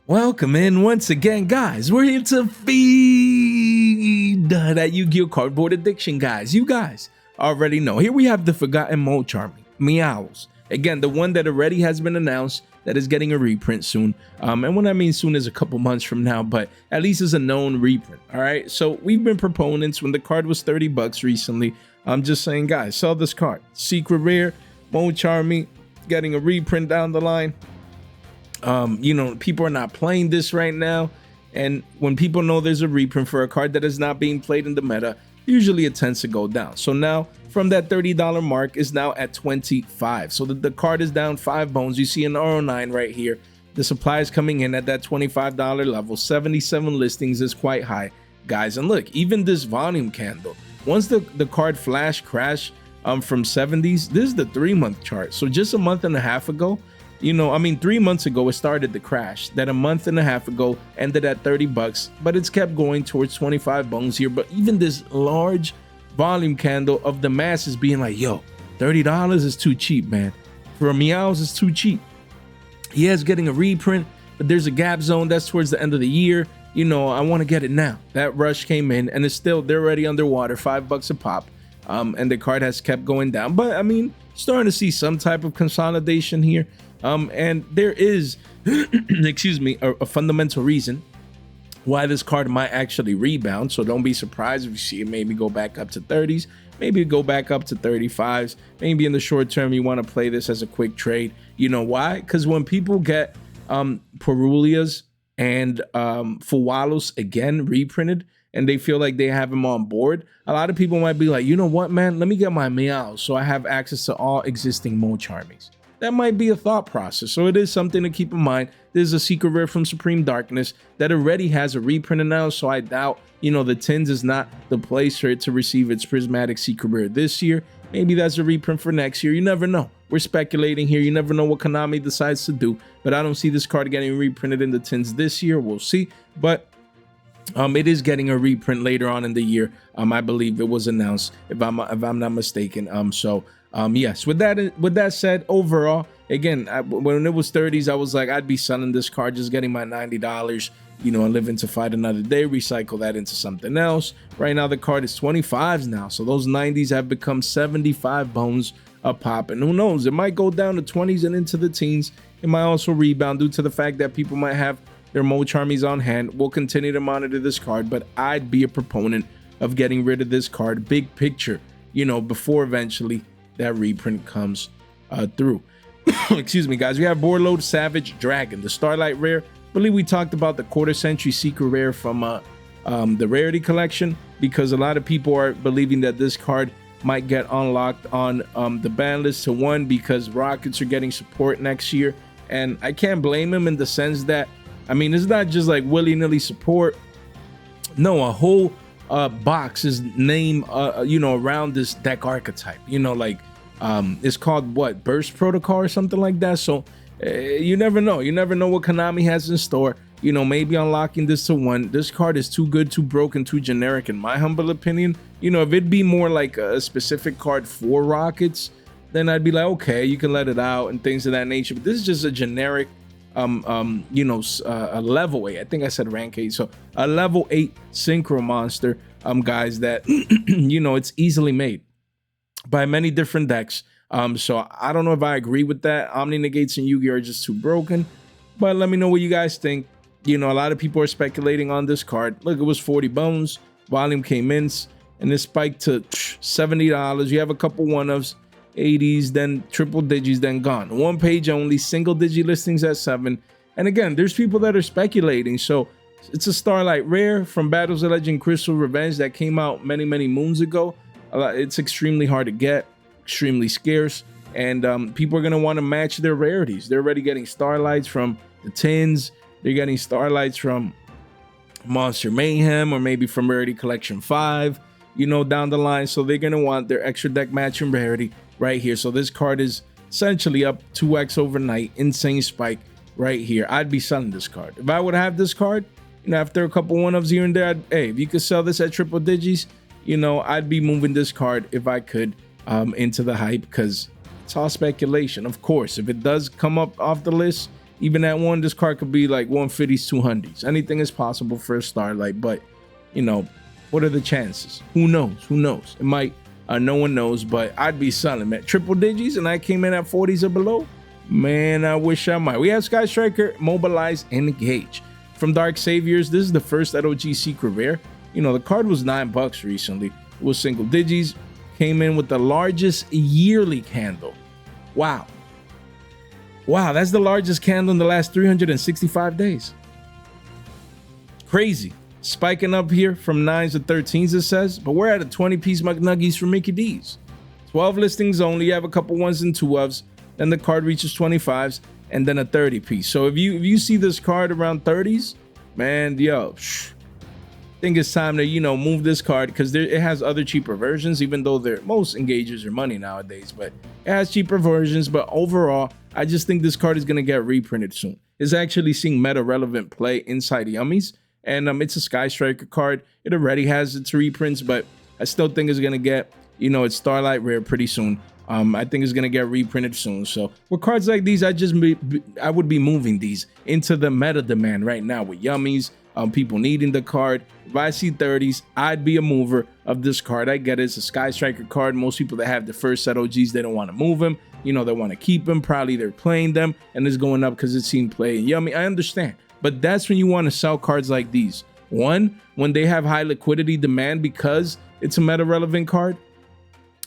Welcome in once again, guys. We're here to feed that Yu-Gi-Oh cardboard addiction, guys. You guys already know. Here we have the forgotten Mulcharmy Meowls. Again, the one that already has been announced that is getting a reprint soon. And when I mean soon is a couple months from now, but at least it's a known reprint. All right. So we've been proponents when the card was 30 bucks recently. I'm just saying, guys, sell this card. Secret rare, Mulcharmy getting a reprint down the line. You know, people are not playing this right now, and when people know there's a reprint for a card that is not being played in the meta, usually it tends to go down. So now from that $30 mark is now at 25. So the card is down 5 bones. You see an R09 right here. The supply is coming in at that $25 level. 77 listings is quite high, guys. And look, even this volume candle, once the card flash crash from 70s, this is the 3-month chart. So just a month and a half ago, you know, I mean, 3 months ago, it started the crash. That a month and a half ago ended at 30 bucks, but it's kept going towards 25 bones here. But even this large volume candle of the masses being like, yo, $30 is too cheap, man. For a Meowls, it's too cheap. He is getting a reprint, but there's a gap zone that's towards the end of the year. You know, I want to get it now. That rush came in, and it's still, they're already underwater, $5 a pop. And the card has kept going down. But I mean, starting to see some type of consolidation here. And there is, excuse me, a fundamental reason why this card might actually rebound. So don't be surprised if you see it maybe go back up to 30s, maybe go back up to 35s. Maybe in the short term, you want to play this as a quick trade. You know why? Because when people get Perulias and Fuwalos again reprinted, and they feel like they have them on board, a lot of people might be like, you know what, man, let me get my Meows so I have access to all existing Mulcharmies. That might be a thought process, so it is something to keep in mind. There's a secret rare from Supreme Darkness that already has a reprint announced, so I doubt, you know, the tins is not the place for it to receive its prismatic secret rare this year. Maybe that's a reprint for next year. You never know. We're speculating here. You never know what Konami decides to do, but I don't see this card getting reprinted in the tins this year. We'll see, but it is getting a reprint later on in the year. I believe it was announced, if I'm not mistaken. Yes, with that said, overall, again, when it was 30s, I was like, I'd be selling this card, just getting my $90, you know, and living to fight another day, recycle that into something else. Right now, the card is 25s now, so those 90s have become 75 bones a pop, and who knows, it might go down to 20s and into the teens. It might also rebound due to the fact that people might have their Mulcharmies on hand. We'll continue to monitor this card, but I'd be a proponent of getting rid of this card, big picture, you know, before eventually that reprint comes through. Excuse me, guys. We have Borreload Savage Dragon, the Starlight rare. I believe we talked about the quarter century secret rare from the rarity collection, because a lot of people are believing that this card might get unlocked on the ban list to 1 because Rockets are getting support next year. And I can't blame him in the sense that, I mean, it's not just like willy-nilly support. No, a whole box is named, you know, around this deck archetype. You know, like it's called what, Burst Protocol or something like that. So you never know. You never know what Konami has in store. You know, maybe unlocking this to 1. This card is too good, too broken, too generic, in my humble opinion. You know, if it'd be more like a specific card for Rockets, then I'd be like, okay, you can let it out and things of that nature. But this is just a generic, you know, a level 8. I think I said rank 8. So a level 8 synchro monster, guys, that you know, it's easily made by many different decks. So I don't know if I agree with that. Omni Negates and Yu-Gi-Oh are just too broken. But let me know what you guys think. You know, a lot of people are speculating on this card. Look, it was 40 bones. Volume came in, and it spiked to $70. You have a couple one-ofs, 80s, then triple digits, then gone. 1 page only, single digit listings at 7. And again, there's people that are speculating. So it's a Starlight rare from Battles of Legend Crystal Revenge that came out many moons ago. It's extremely hard to get, extremely scarce, and people are going to want to match their rarities. They're already getting Starlights from the tins. They're getting Starlights from Monster Mayhem, or maybe from Rarity Collection 5, you know, down the line. So they're going to want their extra deck matching rarity right here. So this card is essentially up 2x overnight. Insane spike right here. I'd be selling this card. If I would have this card, you know, after a couple one-ups here and there, hey, if you could sell this at triple digits, you know, I'd be moving this card if I could into the hype, because it's all speculation. Of course, if it does come up off the list Even at one, this card could be like 150s, 200s. Anything is possible for a Starlight, but you know, what are the chances? Who knows? Who knows? It might, no one knows, but I'd be selling, man. Triple digits and I came in at 40s or below. Man, I wish I might. We have Sky Striker, Mobilize, and Engage. From Dark Saviors, this is the first LOG Secret Rare. You know, the card was $9 recently. It was single digits. Came in with the largest yearly candle. Wow. Wow, that's the largest candle in the last 365 days. Crazy. Spiking up here from 9s to 13s, it says. But we're at a 20-piece McNuggies for Mickey D's. 12 listings only. You have a couple 1s and 2s. Then the card reaches 25s. And then a 30-piece. So if you see this card around 30s, man, yo, I think it's time to, you know, move this card, because it has other cheaper versions, even though most engagers are money nowadays, but it has cheaper versions. But overall, I just think this card is going to get reprinted soon. It's actually seeing meta relevant play inside Yummies, and it's a Sky Striker card. It already has its reprints, but I still think it's going to get, you know, its Starlight Rare pretty soon. I think it's going to get reprinted soon. So with cards like these, I would be moving these into the meta demand right now with Yummies, people needing the card. If I see 30s, I'd be a mover of this card. I get it. It's a Sky Striker card. Most people that have the first set OGs, they don't want to move them. You know, they want to keep them. Probably they're playing them and it's going up because it's seen play. And Yummy, I understand. But that's when you want to sell cards like these. One, when they have high liquidity demand because it's a meta relevant card.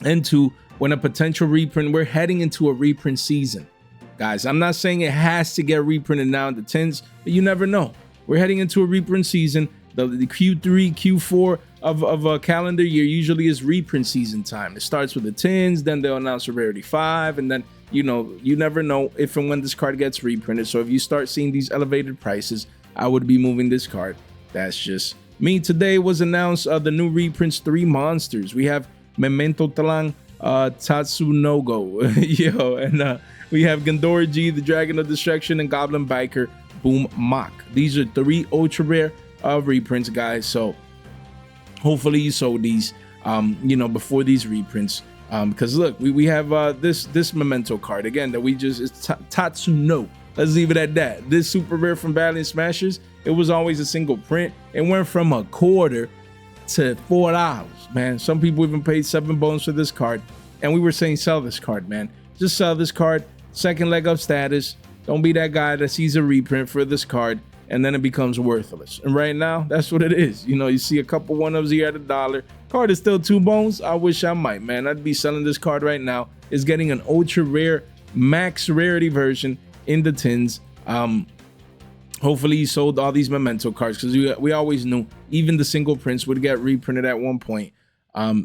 And two, when a potential reprint, we're heading into a reprint season. Guys, I'm not saying it has to get reprinted now in the 10s, but you never know. We're heading into a reprint season. The Q3, Q4 of a calendar year usually is reprint season time. It starts with the 10s, then they'll announce a Rarity 5, and then, you know, you never know if and when this card gets reprinted. So if you start seeing these elevated prices, I would be moving this card. That's just me. Today was announced the new reprints, 3 monsters. We have Memento Talang, Tatsunogo, yo, and we have Gandora G, the Dragon of Destruction, and Goblin Biker, Boom Mock. These are 3 ultra rare reprints, guys. So hopefully you sold these, you know, before these reprints, because look, we have this Memento card again that we just, it's Tatsuno. Let's leave it at that. This super rare from Valiant Smashers, it was always a single print. It went from a quarter to $4, man. Some people even paid 7 bones for this card, and we were saying sell this card, man. Just sell this card. Second leg up status. Don't be that guy that sees a reprint for this card and then it becomes worthless. And right now, that's what it is. You know, you see a couple 1-ofs here at $1. Card is still 2 bones. I wish I might, man. I'd be selling this card right now. It's getting an ultra rare max rarity version in the 10s. Hopefully you sold all these Memento cards, because we always knew even the single prints would get reprinted at one point.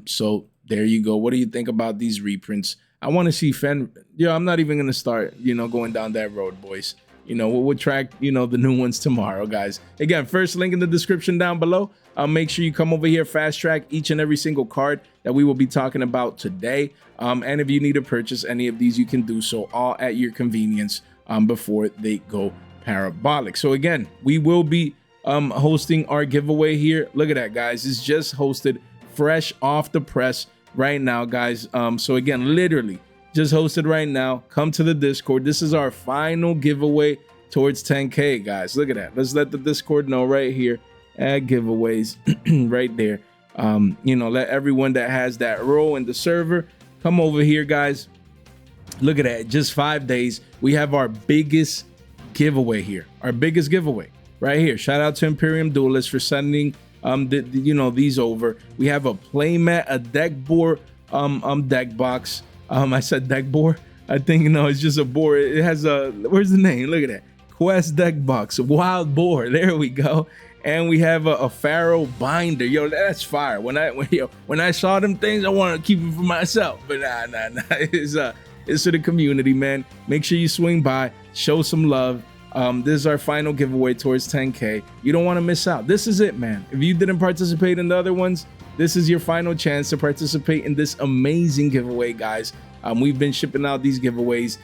So there you go. What do you think about these reprints? I want to see I'm not even going to start, you know, going down that road, boys. You know, we'll track, you know, the new ones tomorrow, guys. Again, first link in the description down below. Make sure you come over here, fast track each and every single card that we will be talking about today. And if you need to purchase any of these, you can do so all at your convenience before they go parabolic. So again, we will be hosting our giveaway here. Look at that, guys. It's just hosted fresh off the press right now, guys. So again, literally just hosted right now. Come to the Discord. This is our final giveaway towards 10K, guys. Look at that. Let's let the Discord know right here. Add giveaways right there. You know, let everyone that has that role in the server come over here, guys. Look at that. Just 5 days. We have our biggest giveaway here. Our biggest giveaway right here. Shout out to Imperium Duelist for sending you know, these over. We have a playmat, a deck board, deck box. I said deck board. I think, you know, it's just a board. It has a, where's the name? Look at that. Quest deck box, wild board. There we go. And we have a Pharaoh binder. Yo, that's fire. When I saw them things, I wanted to keep them for myself. But nah. It's to the community, man. Make sure you swing by, show some love. This is our final giveaway towards 10K. You don't want to miss out. This is it, man. If you didn't participate in the other ones, this is your final chance to participate in this amazing giveaway, guys. We've been shipping out these giveaways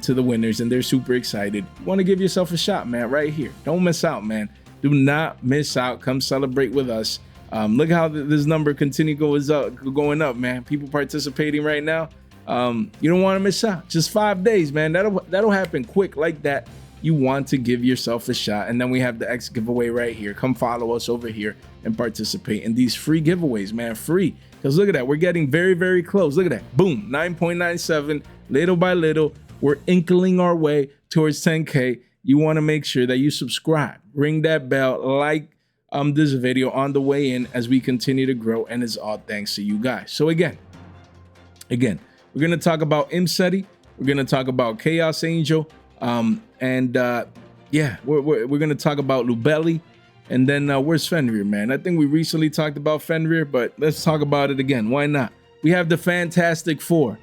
to the winners, and they're super excited. You want to give yourself a shot, man, right here. Don't miss out, man. Do not miss out. Come celebrate with us. Look how this number going up, man. People participating right now. You don't want to miss out. Just 5 days, man. That'll happen quick like that. you want to give yourself a shot. And then we have the X giveaway right here. Come follow us over here and participate in these free giveaways, man. Free. Because look at that. We're getting very, very close. Look at that. Boom. 9.97. Little by little, we're inkling our way towards 10K. You want to make sure that you subscribe, ring that bell, like this video on the way in as we continue to grow. And it's all thanks to you guys. So again, we're going to talk about MSTTV. We're going to talk about Chaos Angel. Yeah, we're going to talk about Lubellion. And then where's Fenrir, man? I think we recently talked about Fenrir, but let's talk about it again. Why not? We have the Fantastic Four.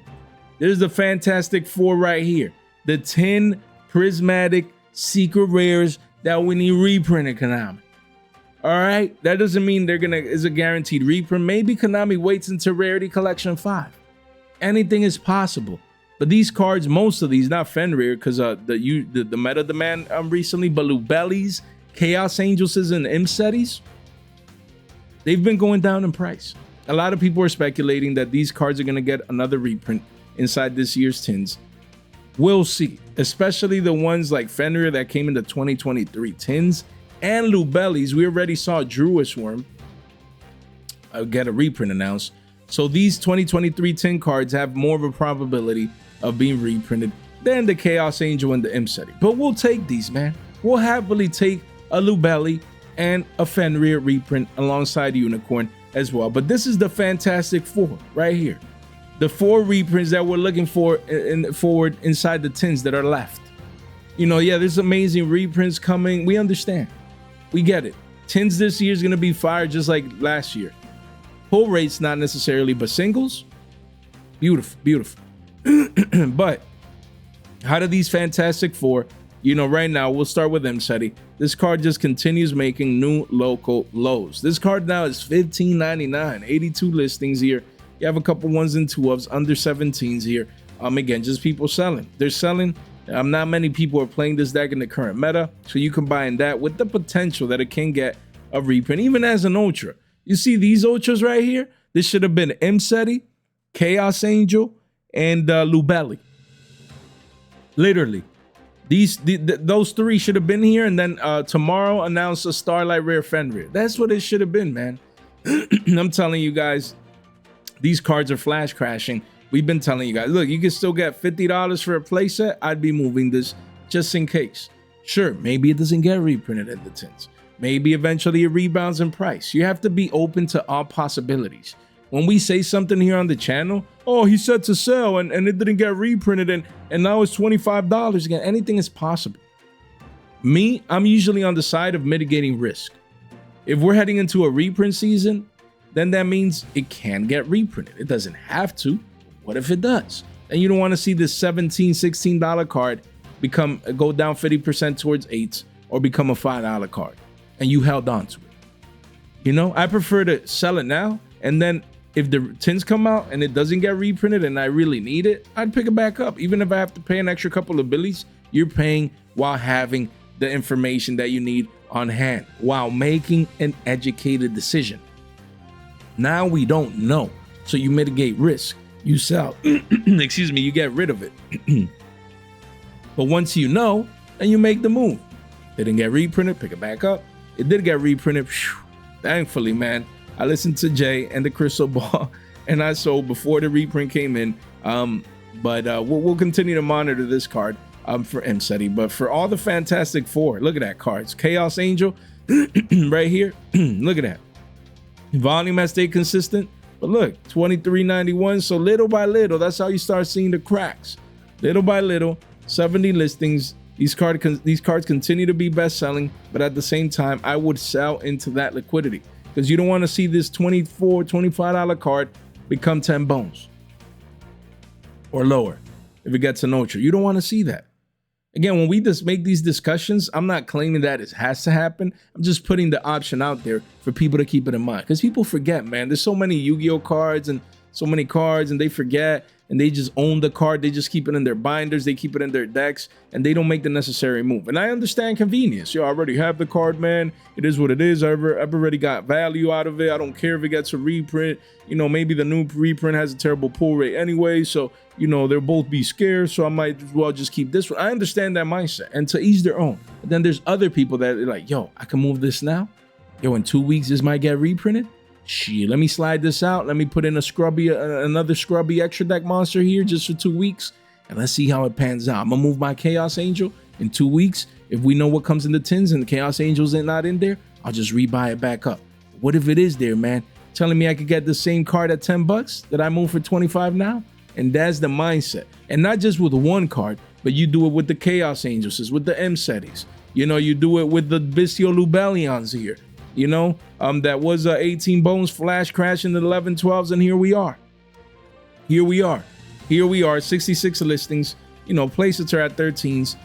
There's the Fantastic Four right here. The 10 prismatic secret rares that we need reprinted, Konami. All right? That doesn't mean is a guaranteed reprint. Maybe Konami waits until Rarity Collection 5. Anything is possible. But these cards, most of these, not Fenrir, because the meta demand recently, but Lubellion's, Chaos Angels, and MSTTVs, they've been going down in price. A lot of people are speculating that these cards are going to get another reprint inside this year's tins. We'll see, especially the ones like Fenrir that came in the 2023 tins and Lubellion's. We already saw Druid's Worm get a reprint announced. So these 2023 tin cards have more of a probability of being reprinted than the Chaos Angel and the MSTTV. But we'll take these, man. We'll happily take a Lubellion and a Fenrir reprint alongside Unicorn as well. But this is the Fantastic Four right here. The 4 reprints that we're looking for forward inside the tins that are left. You know, yeah, there's amazing reprints coming. We understand. We get it. Tins this year is going to be fire just like last year. Pull rates, not necessarily, but singles, beautiful, beautiful. But how do these Fantastic Four, you know, right now, we'll start with MSTTV. This card just continues making new local lows. This card now is $15.99, 82 listings here. You have a couple ones and two ofs, under 17s here. Again, just people selling. They're selling. Not many people are playing this deck in the current meta, so you combine that with the potential that it can get a reprint, even as an ultra. You see these ultras right here? This should have been MSTTV, Chaos Angel, and Lubellion. Literally, those 3 should have been here, and then tomorrow announce a Starlight Rare Fenrir. That's what it should have been, man. I'm telling you guys, these cards are flash crashing. We've been telling you guys, look, you can still get $50 for a playset. I'd be moving this just in case. Sure, maybe it doesn't get reprinted in the tins. Maybe eventually it rebounds in price. You have to be open to all possibilities. When we say something here on the channel, oh, he said to sell and it didn't get reprinted and now it's $25 again. Anything is possible. Me, I'm usually on the side of mitigating risk. If we're heading into a reprint season, then that means it can get reprinted. It doesn't have to. What if it does? And you don't want to see this $17, $16 card go down 50% towards 8s or become a $5 card and you held on to it. You know, I prefer to sell it now, and then if the tins come out and it doesn't get reprinted and I really need it, I'd pick it back up. Even if I have to pay an extra couple of billies, you're paying while having the information that you need on hand, while making an educated decision. Now we don't know, so you mitigate risk. You sell, excuse me, you get rid of it. But once you know, then you make the move. Didn't get reprinted, pick it back up. It did get reprinted. Whew. Thankfully, man, I listened to Jay and the Crystal Ball, and I sold before the reprint came in. But we'll continue to monitor this card for MSTTV. But for all the Fantastic Four, look at that cards. Chaos Angel, right here. Look at that. Volume has stayed consistent. But look, $23.91. So little by little, that's how you start seeing the cracks. Little by little, 70 listings. These cards continue to be best selling, but at the same time, I would sell into that liquidity because you don't want to see this $24, $25 card become 10 bones or lower if it gets an ultra. You don't want to see that. Again, when we just make these discussions, I'm not claiming that it has to happen. I'm just putting the option out there for people to keep it in mind because people forget, man. There's so many Yu-Gi-Oh cards and so many cards and they forget. and they just own the card. They just keep it in their binders, they keep it in their decks, and they don't make the necessary move. And I understand convenience. Yo, I already have the card, man. It is what it is. I've already got value out of it. I don't care if it gets a reprint. You know, maybe the new reprint has a terrible pull rate anyway, so you know they'll both be scarce, so I might as well just keep this one. I understand that mindset, and to each their own. But then there's other people that are like, yo, I can move this now. Yo, in 2 weeks this might get reprinted. Shit, let me slide this out. Let me put in another scrubby extra deck monster here just for 2 weeks, and let's see how it pans out. I'm gonna move my Chaos Angel in 2 weeks. If we know what comes in the tins and the Chaos Angel's not in there, I'll just rebuy it back up. What if it is there, man? Telling me I could get the same card at 10 bucks that I move for 25 now? And that's the mindset. And not just with one card, but you do it with the Chaos Angels, with the M-Setties. You know, you do it with the Vistio Lubellions here. You know, that was 18 bones flash crash in the 11-12s, and here we are. Here we are, 66 listings. You know, placements are at 13s.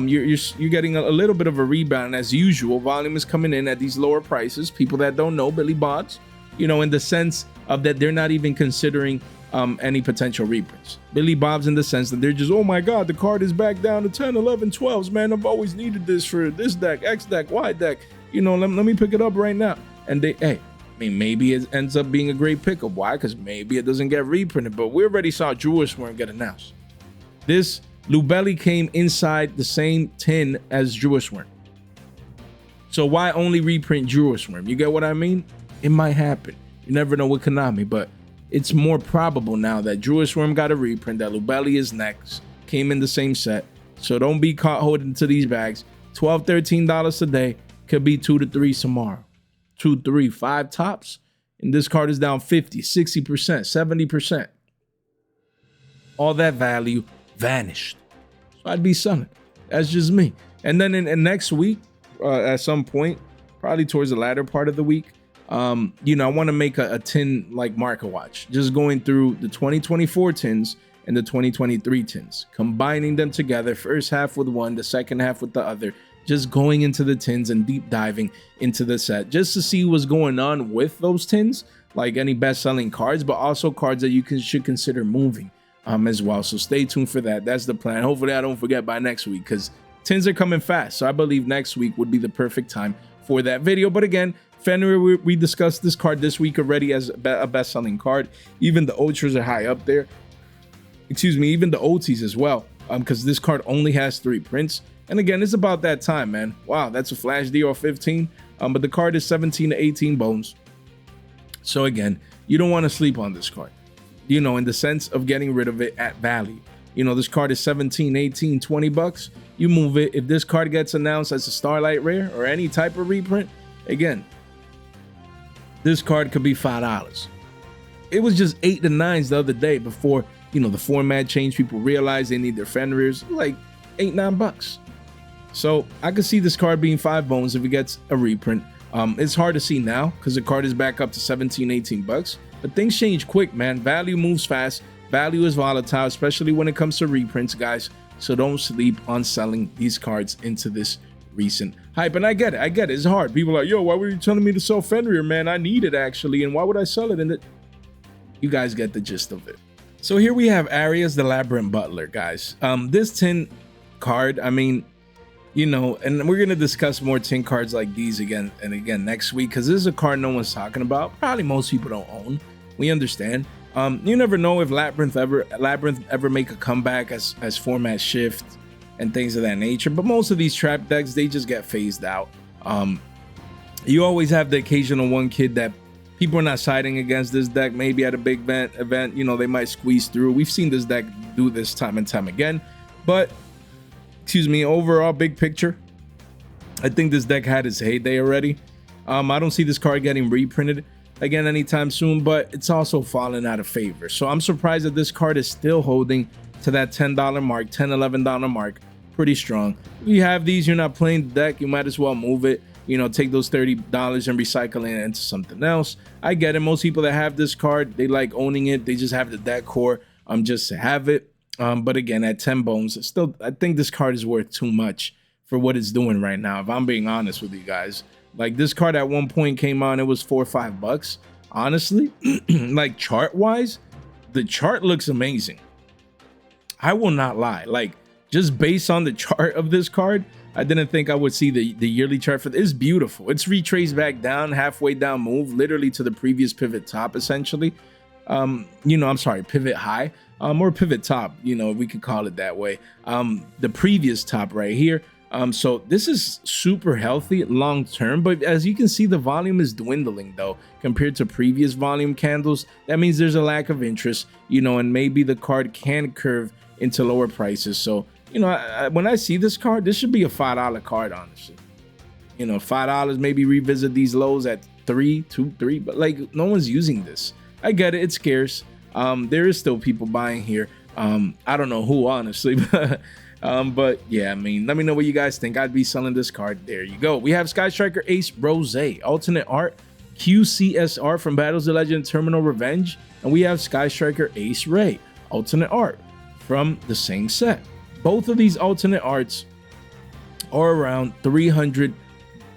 You're getting a little bit of a rebound as usual. Volume is coming in at these lower prices. People that don't know, Billy Bods, you know, in the sense of that they're not even considering any potential reprints. Billy Bob's in the sense that they're just, oh my god, the card is back down to 10, 11, 12s, man. I've always needed this for this deck, X deck, Y deck. You know, let me pick it up right now. And they, hey, I mean, maybe it ends up being a great pickup. Why? Because maybe it doesn't get reprinted, but we already saw Duel get announced. This Lubellion came inside the same tin as Duel. So why only reprint Duel? You get what I mean? It might happen. You never know with Konami, but it's more probable now that Duel got a reprint, that Lubellion is next, came in the same set. So don't be caught holding to these bags. $12, $13 today, could be 2 to 3 tomorrow. 2, 3, 5 tops. And this card is down 50, 60%, 70%. All that value vanished. So I'd be selling. That's just me. And then in next week, at some point, probably towards the latter part of the week, you know, I want to make a tin like market watch, just going through the 2024 tins and the 2023 tins, combining them together, first half with one, the second half with the other, just going into the tins and deep diving into the set just to see what's going on with those tins, like any best-selling cards, but also cards that you should consider moving as well. So stay tuned for that. That's the plan. Hopefully I don't forget by next week, because tins are coming fast. So I believe next week would be the perfect time for that video. But again, Fenrir, we discussed this card this week already as a best-selling card. Even the Ultras are high up there. Excuse me, even the OTs as well, because this card only has 3 prints. And again, it's about that time, man. Wow, that's a flash deal of 15. But the card is 17 to 18 bones. So again, you don't want to sleep on this card, you know, in the sense of getting rid of it at value. You know, this card is 17, 18, 20 bucks. You move it. If this card gets announced as a Starlight Rare or any type of reprint, again, this card could be $5. It was just 8 to 9s the other day before, you know, the format changed. People realized they need their Fenrirs, like 8, 9 bucks. So I could see this card being 5 bones if it gets a reprint. It's hard to see now because the card is back up to 17, 18 bucks. But things change quick, man. Value moves fast. Value is volatile, especially when it comes to reprints, guys. So don't sleep on selling these cards into this recent hype. And I get it. It's hard. People are like, yo, why were you telling me to sell Fenrir, man? I need it actually. And why would I sell it? And you guys get the gist of it. So here we have Arias the Labyrinth Butler, guys. This tin card, I mean, you know, and we're going to discuss more tin cards like these again and again next week, because this is a card no one's talking about. Probably most people don't own. We understand. You never know if Labyrinth ever make a comeback as format shift and things of that nature. But most of these trap decks, they just get phased out. You always have the occasional one kid that people are not siding against this deck. Maybe at a big event, you know, they might squeeze through. We've seen this deck do this time and time again. But excuse me, overall big picture, I think this deck had its heyday already. I don't see this card getting reprinted again anytime soon, but it's also fallen out of favor. So I'm surprised that this card is still holding to that $10 mark, $10, $11 mark, pretty strong. If you have these, you're not playing the deck, you might as well move it. You know, take those $30 and recycle it into something else. I get it. Most people that have this card, they like owning it. They just have the deck core just to have it. But again, at 10 bones, it's still, I think this card is worth too much for what it's doing right now, if I'm being honest with you guys. Like, this card at one point came on, it was $4 or $5. Honestly, like chart wise, the chart looks amazing. I will not lie. Like, just based on the chart of this card, I didn't think I would see the yearly chart for this. It's beautiful. It's retraced back down, halfway down move, literally to the previous pivot top, essentially. You know, I'm sorry, pivot high, or pivot top, you know, we could call it that way. The previous top right here. So this is super healthy long term, but as you can see, the volume is dwindling though compared to previous volume candles. That means there's a lack of interest, you know, and maybe the card can curve into lower prices. So, you know, when I see this card, this should be a $5 card, honestly. You know, $5, maybe revisit these lows at 3, 2, 3, but like no one's using this. I get it, it's scarce. There is still people buying here. I don't know who, honestly, but yeah, I mean, let me know what you guys think. I'd be selling this card. There you go. We have Sky Striker Ace Rose, alternate art, QCSR from Battles of Legend Terminal Revenge, and we have Sky Striker Ace Ray, alternate art from the same set. Both of these alternate arts are around $300+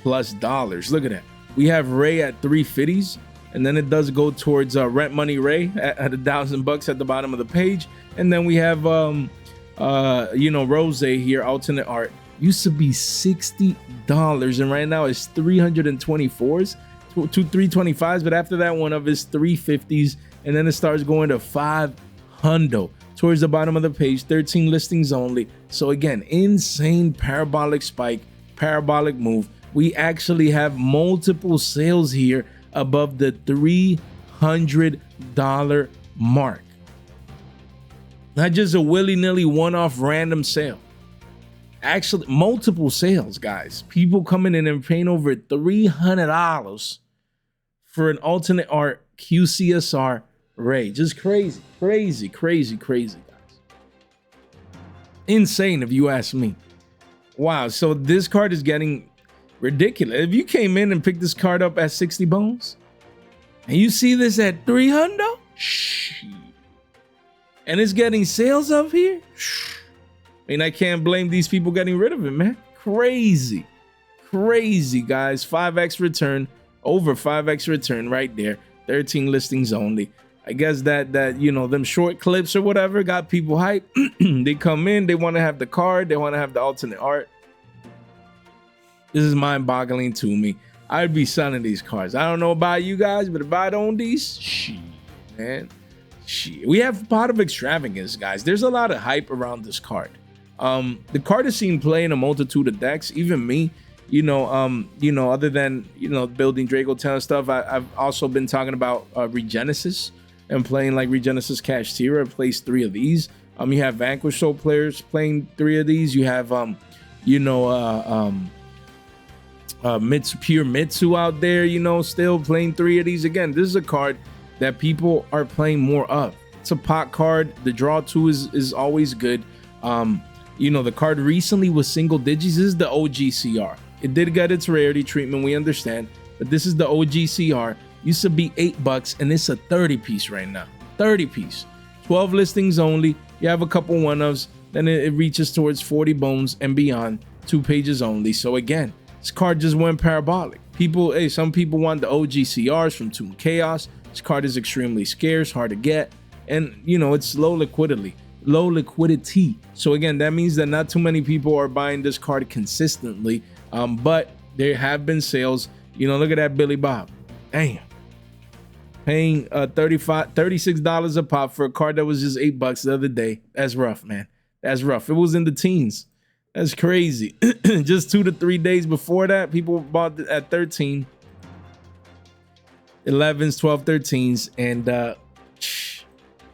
Look at that. We have Ray at 350s, and then it does go towards Rent Money Ray at $1,000 at the bottom of the page, and then we have you know, Rose here, alternate art, used to be $60, and right now it's 324s to 325s, but after that one of his 350s, and then it starts going to 500 towards the bottom of the page. 13 listings only. So again, insane parabolic spike, parabolic move. We actually have multiple sales here above the $300 mark. Not just a willy-nilly one-off random sale. Actually, multiple sales, guys. People coming in and paying over $300 for an alternate art QCSR Ray. Just crazy, crazy, crazy, crazy, guys. Insane, if you ask me. Wow, so this card is getting ridiculous. If you came in and picked this card up at 60 bones, and you see this at 300, and it's getting sales up here, I mean, I can't blame these people getting rid of it, man. Crazy, crazy, guys. 5x return, over 5x return right there. 13 listings only. I guess that you know, them short clips or whatever got people hyped. They come in, they want to have the card, they want to have the alternate art. This is mind-boggling to me. I'd be selling these cards. I don't know about you guys, but if I'd own these, shit, man. Shit. We have Pot of Extravagance, guys. There's a lot of hype around this card. The card is seen play in a multitude of decks. Even me, you know, other than, you know, building Draco Town stuff, I've also been talking about Regenesis and playing like Regenesis Kashtira. Plays 3 of these. You have Vanquish Soul players playing 3 of these. You have you know, Pure Mitsu out there, you know, still playing 3 of these. Again, this is a card that people are playing more of. It's a pot card. The draw 2 is always good. You know, the card recently was single digits. This is the OGCR. It did get its rarity treatment, we understand, but this is the OGCR. Used to be $8, and it's a 30 piece right now. 30 piece. 12 listings only. You have a couple one-ofs, then it reaches towards 40 bones and beyond. 2 pages only. So again, this card just went parabolic. People, hey, some people want the OGCRs from Toon Chaos. This card is extremely scarce, hard to get, and you know, it's low liquidity. So again, that means that not too many people are buying this card consistently, but there have been sales. You know, look at that Billy Bob. Damn. Paying $36 a pop for a card that was just $8 the other day. That's rough, man. That's rough. It was in the teens. That's crazy. Just 2 to 3 days before that, people bought it at 13, 11s, 12, 13s, and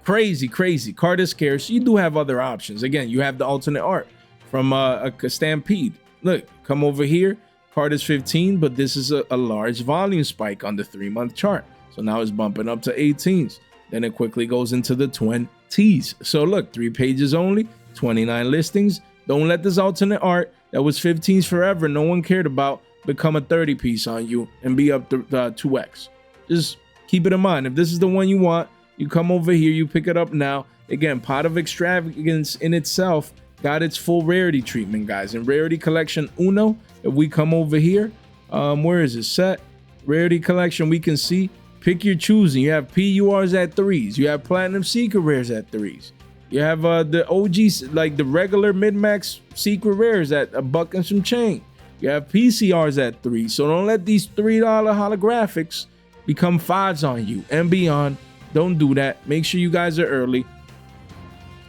crazy, crazy. Card is scarce. You do have other options. Again, you have the alternate art from a Stampede. Look, come over here. Card is 15, but this is a large volume spike on the 3-month chart. So now it's bumping up to 18s. Then it quickly goes into the 20s. So look, 3 pages only, 29 listings. Don't let this alternate art that was 15s forever, no one cared about, become a 30 piece on you and be up to 2x. Just keep it in mind. If this is the one you want, you come over here, you pick it up now. Again, Pot of Extravagance in itself got its full rarity treatment, guys. In Rarity Collection Uno, if we come over here, where is it? Set, Rarity Collection, we can see, pick your choosing. You have PURs at 3s. You have Platinum Secret Rares at 3s. You have the OGs, like the regular mid-max secret rares at $1 and some change. You have PCRs at $3. So don't let these $3 holographics become 5s on you and beyond. Don't do that. Make sure you guys are early.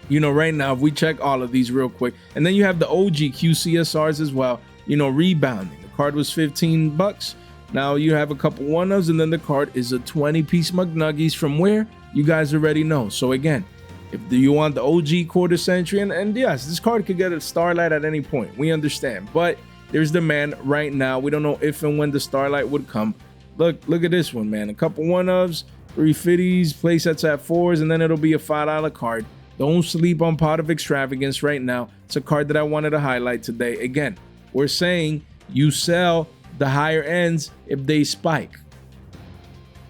You know, right now, if we check all of these real quick, and then you have the OG QCSRs as well, you know, rebounding. The card was $15. Now you have a couple 1-ofs, and then the card is a 20-piece McNuggies from where? You guys already know. So again, if you want the OG quarter century, and yes, this card could get a Starlight at any point. We understand, but there's demand right now. We don't know if and when the Starlight would come. Look at this one, man. A couple 1-ofs, 3 50s, play sets at 4s, and then it'll be a $5 card. Don't sleep on Pot of Extravagance right now. It's a card that I wanted to highlight today. Again, we're saying you sell the higher ends if they spike.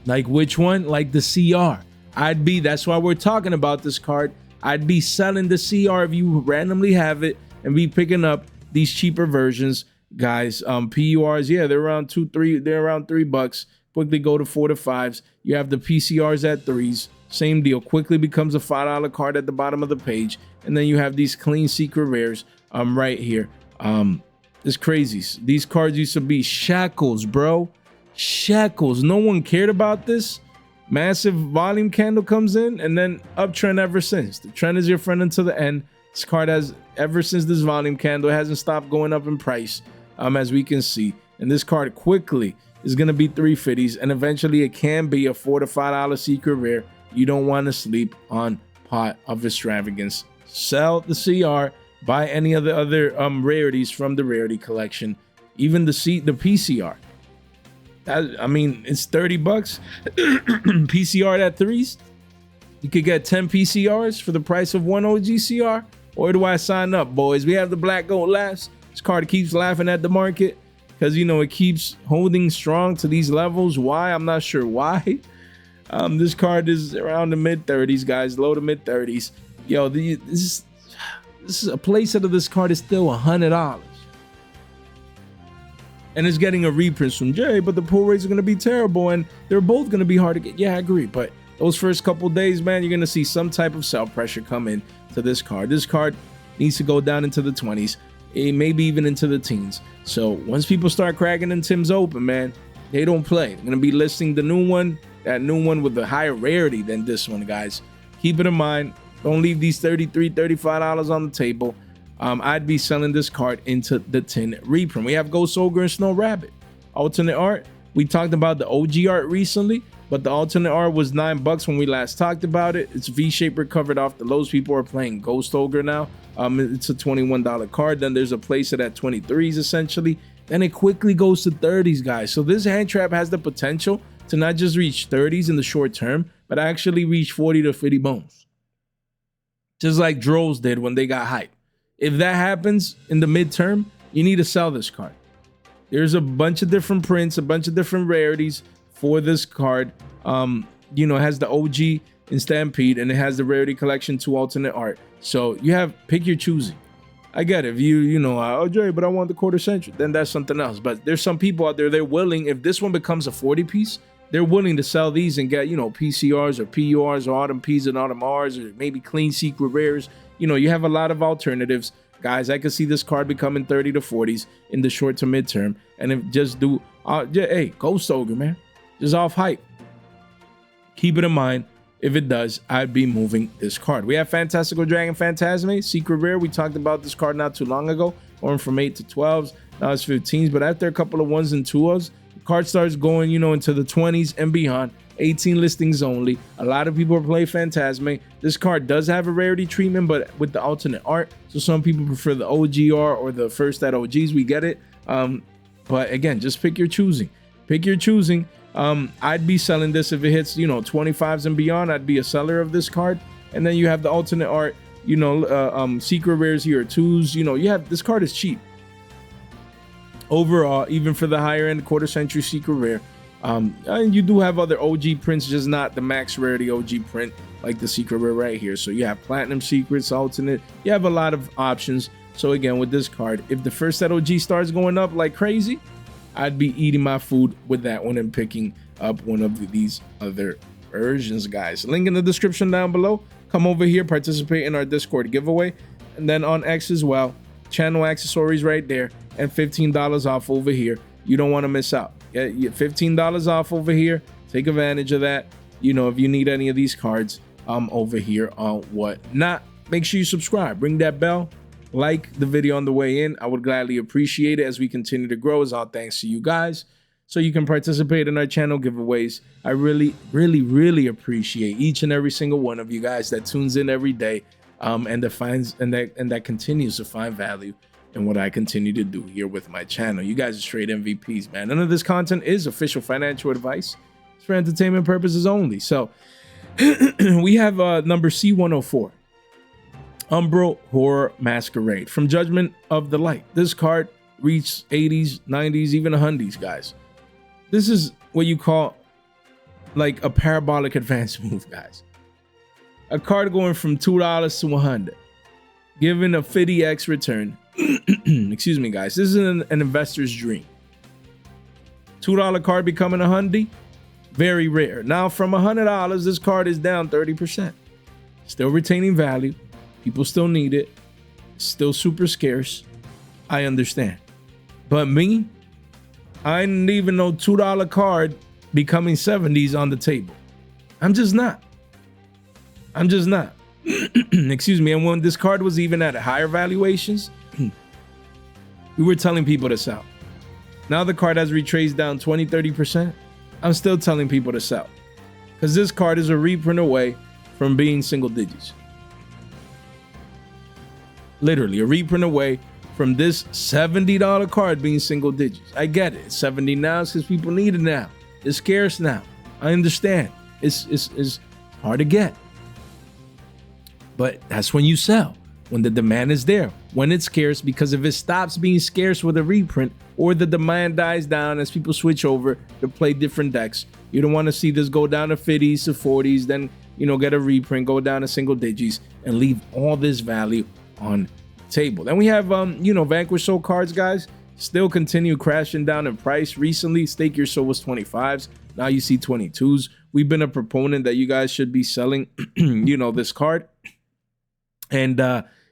Like which one? Like the CR. That's why we're talking about this card. I'd be selling the CR if you randomly have it and be picking up these cheaper versions, guys. PURs, yeah, they're around $3. Quickly go to 4 to 5s. You have the PCRs at 3s. Same deal. Quickly becomes a $5 card at the bottom of the page. And then you have these clean secret rares right here. It's crazy. These cards used to be shackles, bro. Shackles. No one cared about this. Massive volume candle comes in, and then uptrend ever since. The trend is your friend until the end. This card has, ever since this volume candle, it hasn't stopped going up in price, as we can see. And this card quickly is going to be 350s, and eventually it can be a $4 to $5 secret rare. You don't want to sleep on Pot of Extravagance. Sell the CR, buy any of the other rarities from the rarity collection, even the PCR. I mean, it's $30. PCR at 3s. You could get 10 PCRs for the price of 1 OG CR. Or do I sign up, boys? We have the Black Gold Laughs. This card keeps laughing at the market because, you know, it keeps holding strong to these levels. Why? I'm not sure why. This card is around the mid-30s, guys. Low to mid-30s. Yo, this is a playset of this card is still $100. And it's getting a reprint from Jay, but the pull rates are going to be terrible, and they're both going to be hard to get. Yeah, I agree, but those first couple days, man, you're going to see some type of sell pressure come in to this card. This card needs to go down into the 20s, maybe even into the teens. So once people start cracking in Tim's Open, man, they don't play. They're going to be listing the new one, that new one with a higher rarity than this one, guys. Keep it in mind. Don't leave these $33, $35 on the table. I'd be selling this card into the 10 reprint. We have Ghost Ogre and Snow Rabbit. Alternate art. We talked about the OG art recently, but the alternate art was $9 when we last talked about it. It's V-shape recovered off the lows. People are playing Ghost Ogre now. It's a $21 card. Then there's a playset at 23s essentially. Then it quickly goes to 30s, guys. So this hand trap has the potential to not just reach 30s in the short term, but actually reach 40 to 50 bones. Just like Droves did when they got hyped. If that happens in the midterm, you need to sell this card. There's a bunch of different prints, a bunch of different rarities for this card. You know, it has the OG in Stampede, and it has the Rarity Collection 2 alternate art. So you have, pick your choosing. I get it. If you know, oh, Jay, but I want the quarter century, then that's something else. But there's some people out there, they're willing, if this one becomes a 40 piece, they're willing to sell these and get, you know, PCRs or PURs or Autumn Ps and Autumn Rs or maybe clean secret rares. You know, you have a lot of alternatives. Guys, I could see this card becoming 30 to 40s in the short to midterm. And if just do, hey, Ghost Ogre, man. Just off hype. Keep it in mind. If it does, I'd be moving this card. We have Fantastical Dragon Fantastical, secret rare. We talked about this card not too long ago. Going from 8 to 12s. Now it's 15s. But after a couple of 1s and 2s, the card starts going, you know, into the 20s and beyond. 18 listings only. A lot of people are playing Phantazmay. This card does have a rarity treatment, but with the alternate art. So some people prefer the OGR or the first at OGs. We get it. But again, just pick your choosing. Pick your choosing. I'd be selling this if it hits, you know, 25s and beyond. I'd be a seller of this card. And then you have the alternate art, you know, secret rares here, 2s. You know, you have, this card is cheap. Overall, even for the higher end quarter century secret rare. And you do have other OG prints, just not the max rarity OG print like the secret rare right here. So you have platinum secrets, alternate. You have a lot of options. So again, with this card, if the first set OG starts going up like crazy, I'd be eating my food with that one and picking up one of these other versions, guys. Link in the description down below. come over here, participate in our Discord giveaway. And then on X as well, channel accessories right there, and $15 off over here. You don't want to miss out. Yeah, $15 off over here. Take advantage of that. You know, if you need any of these cards over here on whatnot, make sure you subscribe, ring that bell, like the video on the way in. I would gladly appreciate it as we continue to grow. It's all thanks to you guys. So you can participate in our channel giveaways. I really, really, really appreciate each and every single one of you guys that tunes in every day, and that continues to find value in what I continue to do here with my channel. You guys are straight MVPs, man. None of this content is official financial advice. It's for entertainment purposes only. So we have number C104, Umbral Horror Masquerade from Judgment of the Light. This card reached 80s, 90s, even 100s, guys. This is what you call like a parabolic advance move, guys. A card going from $2 to 100, giving a 50x return. Excuse me, guys. This is an investor's dream. $2 card becoming 100, very rare. Now from $100, this card is down 30%. Still retaining value. People still need it. Still super scarce. I understand. But me, I didn't even know $2 card becoming 70s on the table. I'm just not. Excuse me. And when this card was even at higher valuations, we were telling people to sell. Now the card has retraced down 20-30%. I'm still telling people to sell, because this card is a reprint away from being single digits. Literally a reprint away from this $70 card being single digits. I get it. It's 70 now because people need it now. It's scarce now. I understand. It's hard to get. But that's when you sell, when the demand is there, when it's scarce, because if it stops being scarce with a reprint, or the demand dies down as people switch over to play different decks, you don't want to see this go down to 50s to 40s, then, you know, get a reprint, go down to single digits, and leave all this value on the table. Then we have, you know, Vanquish Soul cards, guys, still continue crashing down in price. Recently, Stake Your Soul was 25s. Now you see 22s. We've been a proponent that you guys should be selling, you know, this card. And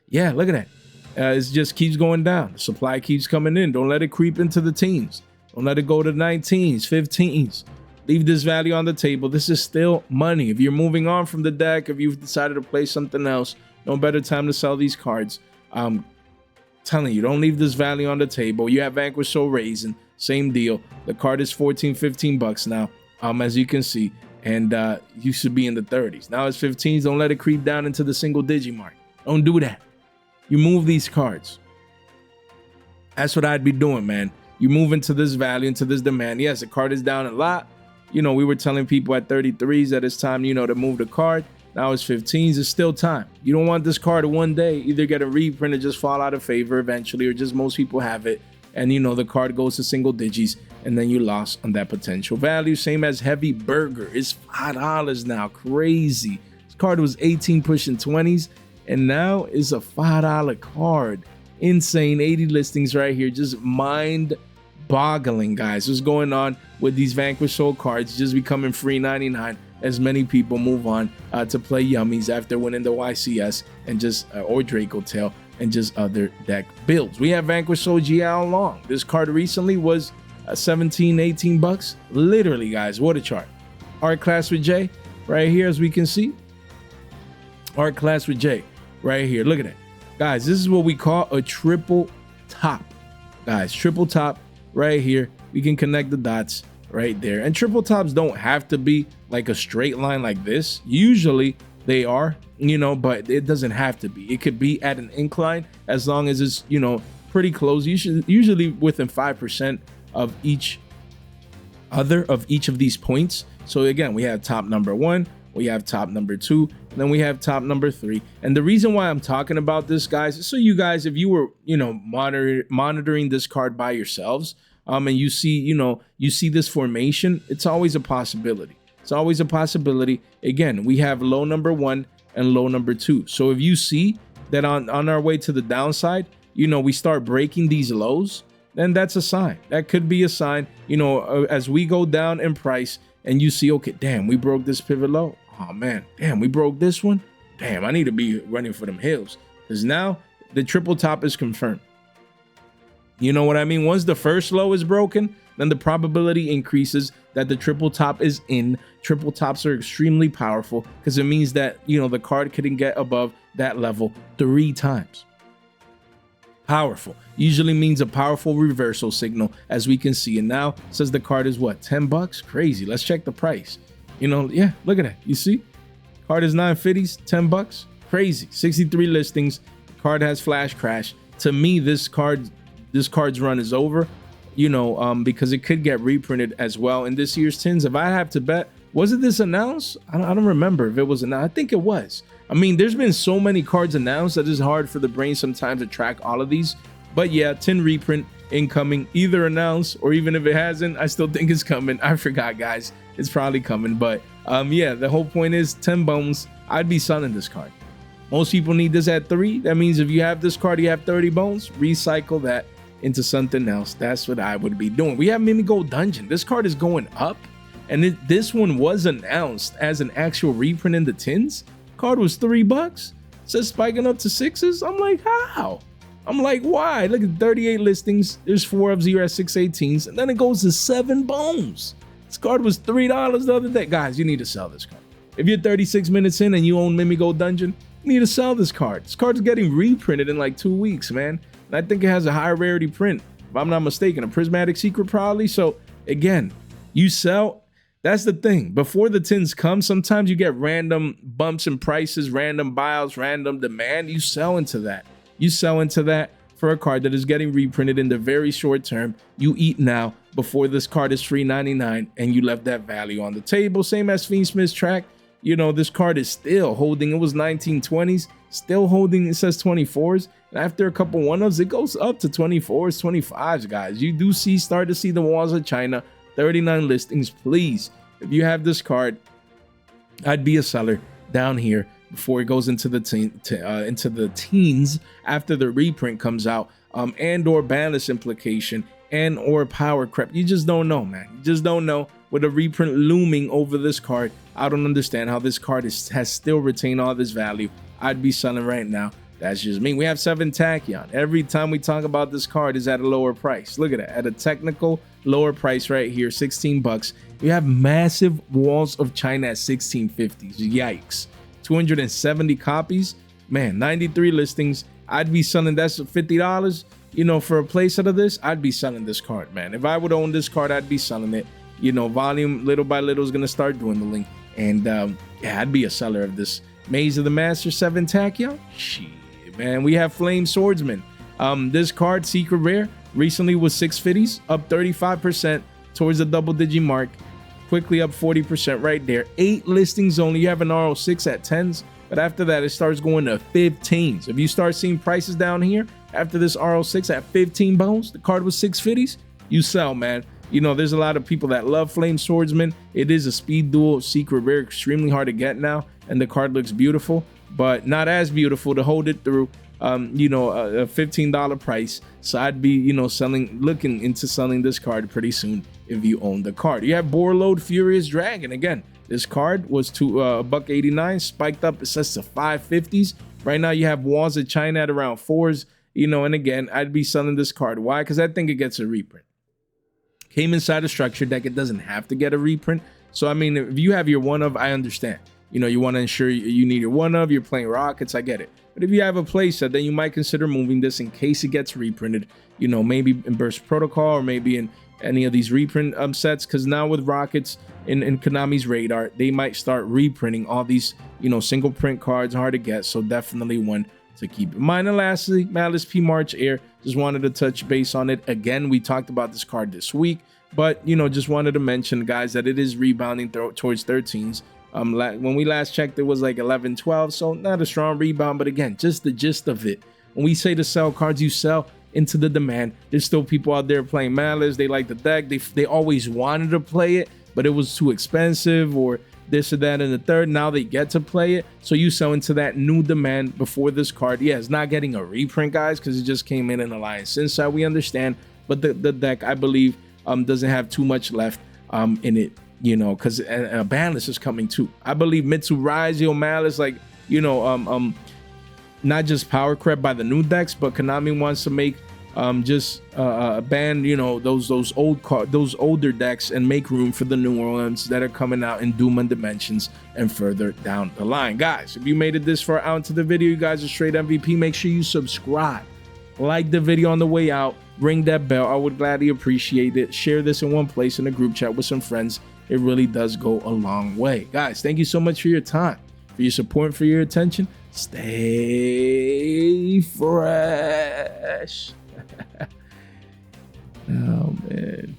yeah, look at that. It just keeps going down. The supply keeps coming in. Don't let it creep into the teens. Don't let it go to 19s, 15s. Leave this value on the table. This is still money. If you're moving on from the deck, if you've decided to play something else, no better time to sell these cards. I'm telling you, don't leave this value on the table. You have Vanquish Soul raising, same deal. The card is 14, 15 bucks now, as you can see, and you should be in the 30s. Now it's 15s. Don't let it creep down into the single digit mark. Don't do that. You move these cards. That's what I'd be doing, man. You move into this value, into this demand. Yes, the card is down a lot. You know, we were telling people at 33s that it's time, you know, to move the card. Now it's 15s. It's still time. You don't want this card to one day either get a reprint or just fall out of favor eventually, or just most people have it, and, you know, the card goes to single digits, and then you lost on that potential value. Same as Heavy Burger. It's $5 now. Crazy. This card was 18 pushing 20s. And now is a $5 card. Insane. 80 listings right here. Just mind-boggling, guys. What's going on with these Vanquish Soul cards just becoming free 99 as many people move on to play Yummies after winning the YCS and just or Draco Tail and just other deck builds. We have Vanquish Soul Jiao Long. This card recently was 17, 18 bucks. Literally, guys, what a chart. Art class with J right here, as we can see. Art class with J. Right here, look at that, guys. This is what we call a triple top, guys. Triple top right here. We can connect the dots right there. And triple tops don't have to be like a straight line like this. Usually they are, you know, but it doesn't have to be. It could be at an incline as long as it's, you know, pretty close. Usually within 5% of each of these points. So again, we have top number 1, we have top number 2, and then we have top number 3. And the reason why I'm talking about this, guys, is so you guys, if you were, you know, monitoring this card by yourselves, and you see, you know, you see this formation, it's always a possibility. It's always a possibility. Again, we have low number 1 and low number 2. So if you see that on our way to the downside, you know, we start breaking these lows, then that's a sign. That could be a sign, you know, as we go down in price and you see, okay, damn, we broke this pivot low. Oh man, damn, we broke this one. damn, I need to be running for them hills, because now the triple top is confirmed. You know what I mean? Once the first low is broken, then the probability increases that the triple top is in. Triple tops are extremely powerful because it means that, you know, the card couldn't get above that level 3 times. Powerful usually means a powerful reversal signal, as we can see. And now says the card is what, 10 bucks? Crazy. Let's check the price. You know, yeah, look at that. You see, card is 950s, 10 bucks. Crazy. 63 listings. Card has flash crash. To me, this card's run is over, you know, because it could get reprinted as well in this year's tins. If I have to bet, wasn't this announced? I don't remember if it was announced. I think it was. I mean, there's been so many cards announced that it's hard for the brain sometimes to track all of these. But yeah, tin reprint incoming, either announced or even if it hasn't, I still think it's coming. I forgot, guys. It's probably coming. But yeah, the whole point is 10 bones. I'd be selling this card. Most people need this at 3. That means if you have this card, you have 30 bones. Recycle that into something else. That's what I would be doing. We have Mimi Gold Dungeon. This card is going up, and this one was announced as an actual reprint in the tins. Card was $3. It says spiking up to 6s. I'm like, how? I'm like, why? Look at 38 listings. There's 4 of 0 at 618s, and then it goes to 7 bones. This card was $3 the other day. Guys, you need to sell this card. If you're 36 minutes in and you own Mimi Gold Dungeon, you need to sell this card. This card's getting reprinted in like 2 weeks, man. And I think it has a high rarity print, if I'm not mistaken, a prismatic secret probably. So again, you sell. That's the thing. Before the tins come, sometimes you get random bumps in prices, random buyouts, random demand. You sell into that. You sell into that for a card that is getting reprinted in the very short term. You eat now before this card is $3.99 and you left that value on the table. Same as Fiend Smith's track. You know, this card is still holding. It was 1920s, still holding. It says 24s. And after a couple one-ups, it goes up to 24s, 25s, guys. You do start to see the walls of China. 39 listings. Please, if you have this card, I'd be a seller down here before it goes into the teens after the reprint comes out, and or balance implication and or power creep. You just don't know, man. You just don't know. With a reprint looming over this card, I don't understand how this card has still retained all this value. I'd be selling right now. That's just me. We have 7 Tachyon. Every time we talk about this card is at a lower price. Look at that, at a technical lower price right here, 16 bucks. You have massive walls of China at 1650s. Yikes. 270 copies. Man, 93 listings. I'd be selling. That's $50. You know, for a playset of this, I'd be selling this card, man. If I would own this card, I'd be selling it. You know, volume little by little is gonna start dwindling, and yeah, I'd be a seller of this Maze of the Master 7 Tachyon. Shit, man. We have Flame Swordsman. This card, secret rare, recently was 650s, up 35% towards the double-digit mark. Quickly up 40% right there. 8 listings only. You have an RO6 at 10s, but after that, it starts going to 15s. If you start seeing prices down here after this RO6 at 15 bones, the card was 650s, you sell, man. You know, there's a lot of people that love Flame Swordsman. It is a speed duel, secret rare, extremely hard to get now, and the card looks beautiful, but not as beautiful to hold it through. You know, a $15 price. So I'd be, you know, looking into selling this card pretty soon if you own the card. You have Borreload Savage Dragon. Again, this card was to $1.89, spiked up, it says to 550s. Right now you have walls of China at around 4s, you know, and again, I'd be selling this card. Why? Because I think it gets a reprint. Came inside a structure deck, it doesn't have to get a reprint. So I mean, if you have your one of, I understand. You know, you want to ensure you need your one of, you're playing Rockets, I get it. But if you have a playset, then you might consider moving this in case it gets reprinted, you know, maybe in Burst Protocol or maybe in any of these reprint sets, because now with Rockets in Konami's radar, they might start reprinting all these, you know, single print cards, hard to get, so definitely one to keep in mind. And lastly, Malice P March Hare, just wanted to touch base on it. Again, we talked about this card this week, but, you know, just wanted to mention, guys, that it is rebounding towards 13s. When we last checked, it was like 11, 12, so not a strong rebound, but again, just the gist of it. When we say to sell cards, you sell into the demand. There's still people out there playing Malice. They like the deck. They always wanted to play it, but it was too expensive or this or that and the third. Now they get to play it, so you sell into that new demand before this card. Yeah, it's not getting a reprint, guys, because it just came in Alliance Inside, we understand, but the deck, I believe, doesn't have too much left in it. You know, because a balance is coming too. I believe Mitsu Rise, Malice, like you know, not just power crept by the new decks, but Konami wants to make just ban, you know, those older decks and make room for the newer ones that are coming out in Doom and Dimensions and further down the line. Guys, if you made it this far out into the video, you guys are straight MVP. Make sure you subscribe, like the video on the way out, ring that bell. I would gladly appreciate it. Share this in one place in a group chat with some friends. It really does go a long way. Guys, thank you so much for your time, for your support, and for your attention. Stay fresh. Oh, man.